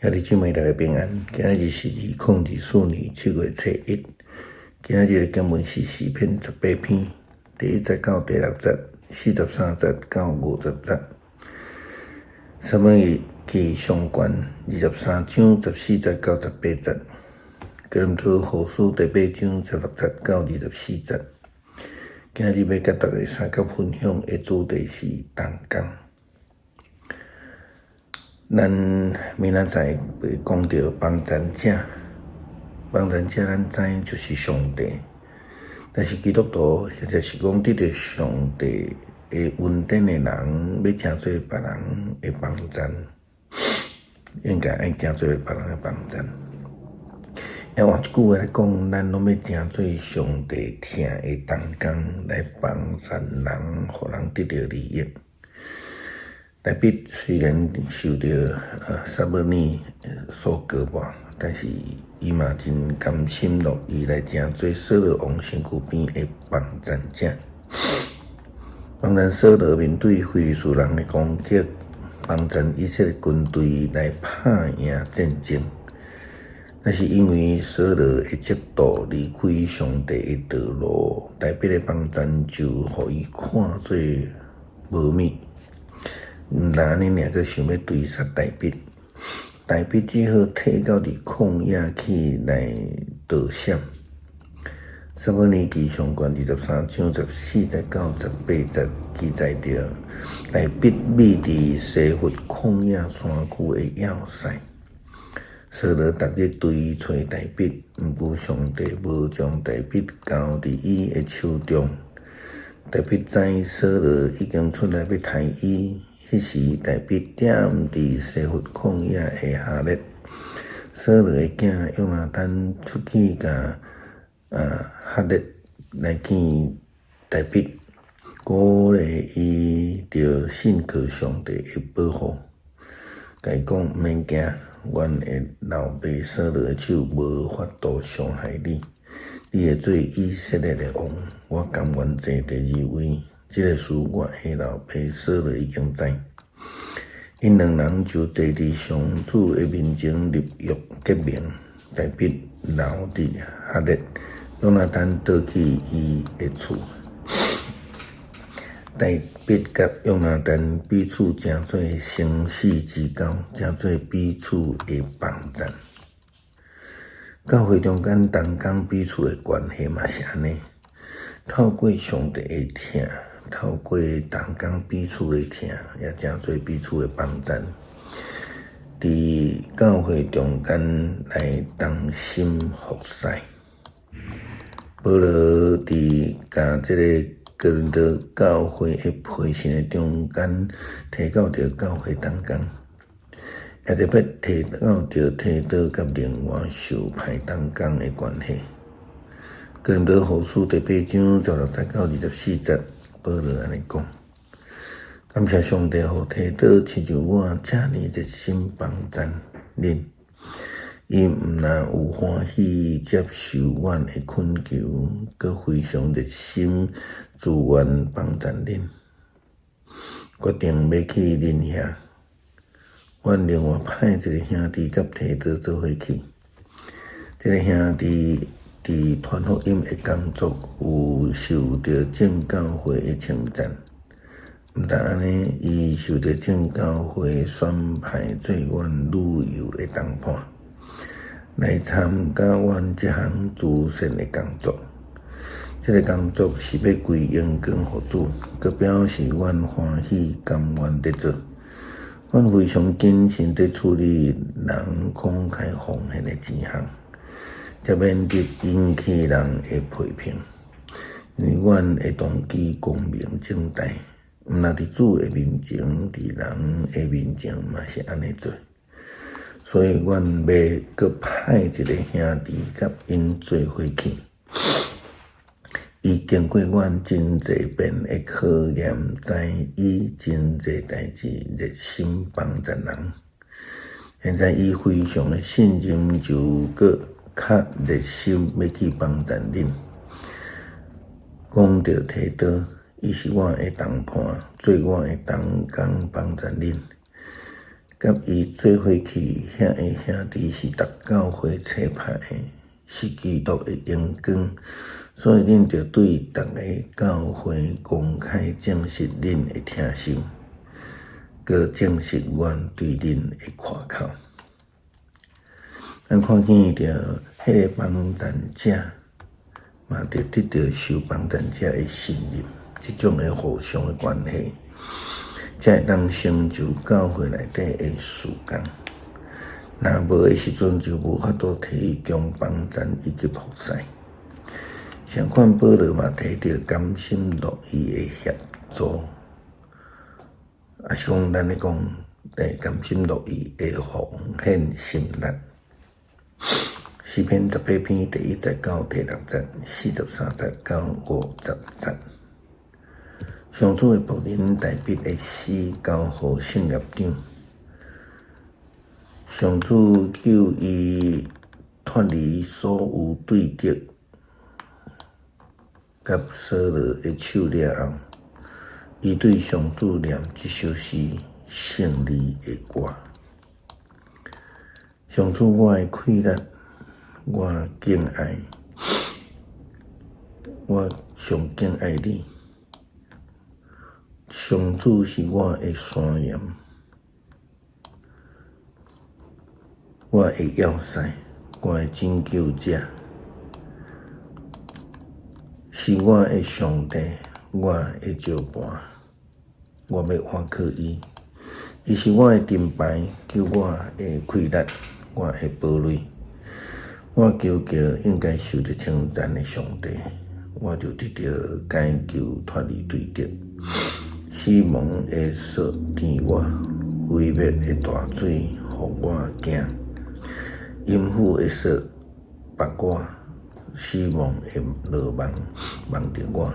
兄弟姊妹大家平安，今日是2024年7月初1，今日的经文是诗篇18篇，第1节到第6节，43节到50节。撒母耳记上卷23章14节到18节，哥林多后书第8章16节到24节。今日要甲大家三角分享的主题是同工。咱明仔载会讲到帮助者，帮助者咱知影就是上帝，但是基督徒或者是讲得到上帝的恩典的人，要诚做别人的帮助，应该爱诚做别人的帮助。换一句话来讲，咱拢要诚做上帝听的同工来帮助人，互人得到利益。大卫虽然受到撒母耳所割抹，但是伊嘛真甘心乐意来诚做扫罗王身躯边的帮助者，帮助扫罗面对非利士人的攻击，帮助以色列军队来打赢战争。那是因为扫罗的嫉妒离开上帝的道路，大卫的帮助就互伊看做无物。毋但安尼，阁想要追杀大卫，大卫只好退到伫旷野去来躲闪。撒母耳记上卷23章14节到18节记载着，大卫秘伫西弗旷野山区的要塞，扫罗逐日追找大卫，毋过上帝无将大卫交伫伊的手中。大卫知扫罗已经出来要杀伊。迄时，大卫踮伫西弗旷野的哈列，扫罗的囝约拿单出去甲哈列来见大卫，鼓励伊着信靠上帝的保护，甲伊讲毋免惊，阮的老爸扫罗的手无法度伤害你，你会做以色列的王，我甘愿坐第2位。这个事我的老爸扫罗已经知，因两人就坐伫上主的面前立约结盟。大卫留伫哈列，约拿单倒去伊的厝。大卫甲约拿单彼此诚做生死之交，诚做彼此的帮助。教会中间同工彼此的关系嘛是安尼，透过上帝的听。透过同工彼此的听，也诚做彼此的帮助。伫教会中间来同心服侍。保罗伫甲这个哥林多教会的会信的中间，提到着教会同工，也特别提到着提到甲另外受派同工的关系。哥林多后书第8章16节到24节。保罗安尼讲，感谢上帝，互提多亲像我这样热心帮助恁。伊毋但有欢喜接受阮的恳求，阁非常热心自愿帮助恁，决定要去恁遐。阮另外派一个兄弟甲提多做伙去。这个兄弟伫传福音的工作有受到正教会的称赞，毋但安尼，伊受到正教会选派做阮旅游的同伴，来参加阮这项慈善的工作。这个工作是要归荣光互主，佮表示阮欢喜甘愿伫做。阮非常谨慎伫处理人公开奉献的钱项。才免得引起人的批评，因为阮的动机光明正大，毋但伫主的面前，伫人的面前嘛是安尼做。所以阮要阁派一个兄弟甲因做伙去。伊经过阮真济遍的考验，知伊真济代志热心帮助人。现在伊非常的信任，就阁较热心要去帮助恁。讲到提多，伊是我的同伴，做我的同工帮助恁。甲伊做伙去遐个兄弟是逐教会册派的，是基督的荣光，所以恁着对逐个教会公开证实恁的听心，搁证实阮对恁的看口。咱看见着迄个帮赞者，嘛着得到受帮赞者的信任，即种的互相的关系，才会当成就教会内底的事工。若无的时阵，就无法度摕伊强帮赞以及服侍。相款保罗嘛，摕到甘心乐意的协助，也是讲咱咧讲，甘心乐意的奉献心力。诗篇18篇第1节到第6节，43节到50节。上主的仆人大卫的诗交予圣乐长，上主救伊脱离所有对敌，甲扫罗的手了后，伊对上主念这首诗胜利的歌。上主我的快乐，我敬爱，我上敬爱你。上主是我的山岩，我的要塞，我的拯救者，是我的上帝，我的招伴，我要倚靠伊。伊是我的盾牌，救我的快乐，我的堡垒。我求应该受到称赞的上帝，我就得到解救脱离对敌。死亡会说甜我，毁灭的大水互我惊。阴府会说别我，死亡会落望着我。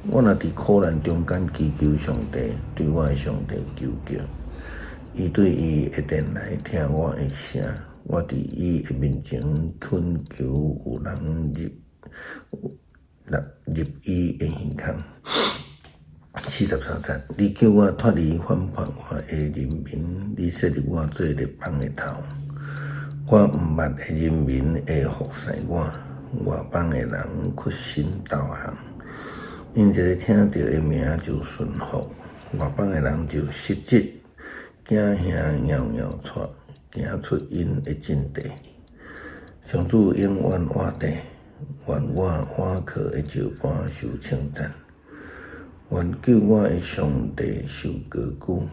我若伫苦难中间祈求上帝，对我的上帝求救，伊对伊一定来听我的声。我伫伊的面前恳求，有人入伊的耳孔。43节，你叫我脱离反叛我的人民，你设立我做列邦的头。我毋捌的人民会服侍我，外邦的人屈身投降。因一个听到的名就顺服，外邦的人就失职，惊吓袅袅窜，行出因的阵地。上主永远活地，愿我倚靠的招伴受称赞。愿救我的上帝受高举，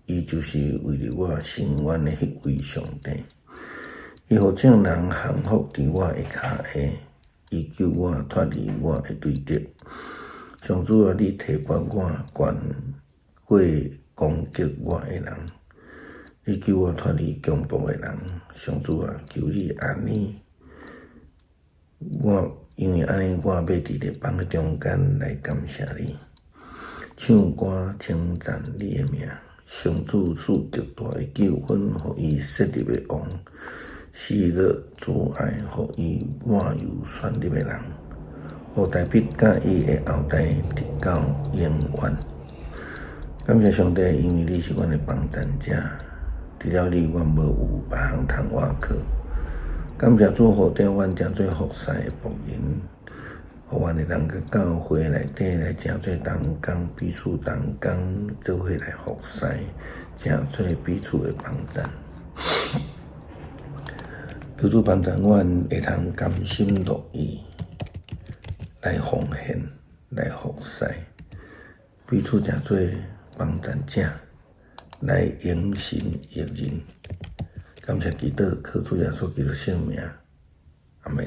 伊就是为了我伸冤的迄位上帝。伊互众人降服伫我的脚下，伊救我脱离我的对敌。上主啊，你提拔我，悬过攻击我的人，你救我脱离强暴的人。上主啊，求你安尼，因为安尼，我要伫列邦的中间来感谢你。唱歌称赞你的名，上主赐极大的救恩，予伊设立的王，喜乐阻碍，予伊满有选立的人，予大卫甲伊的后代直到永远。感谢上帝，因为你是阮的帮赞者，除了你，阮无有别项通倚靠。感谢主，互调阮诚做服侍的仆人。互阮的人甲教会内底来诚做同工，彼此同工，做伙来服侍，诚做彼此的帮赞。求主帮助阮会通甘心乐意来奉献，来服侍，彼此诚做帮赞者，来迎神益人。感谢祈祷，靠主耶稣基督圣名，阿门。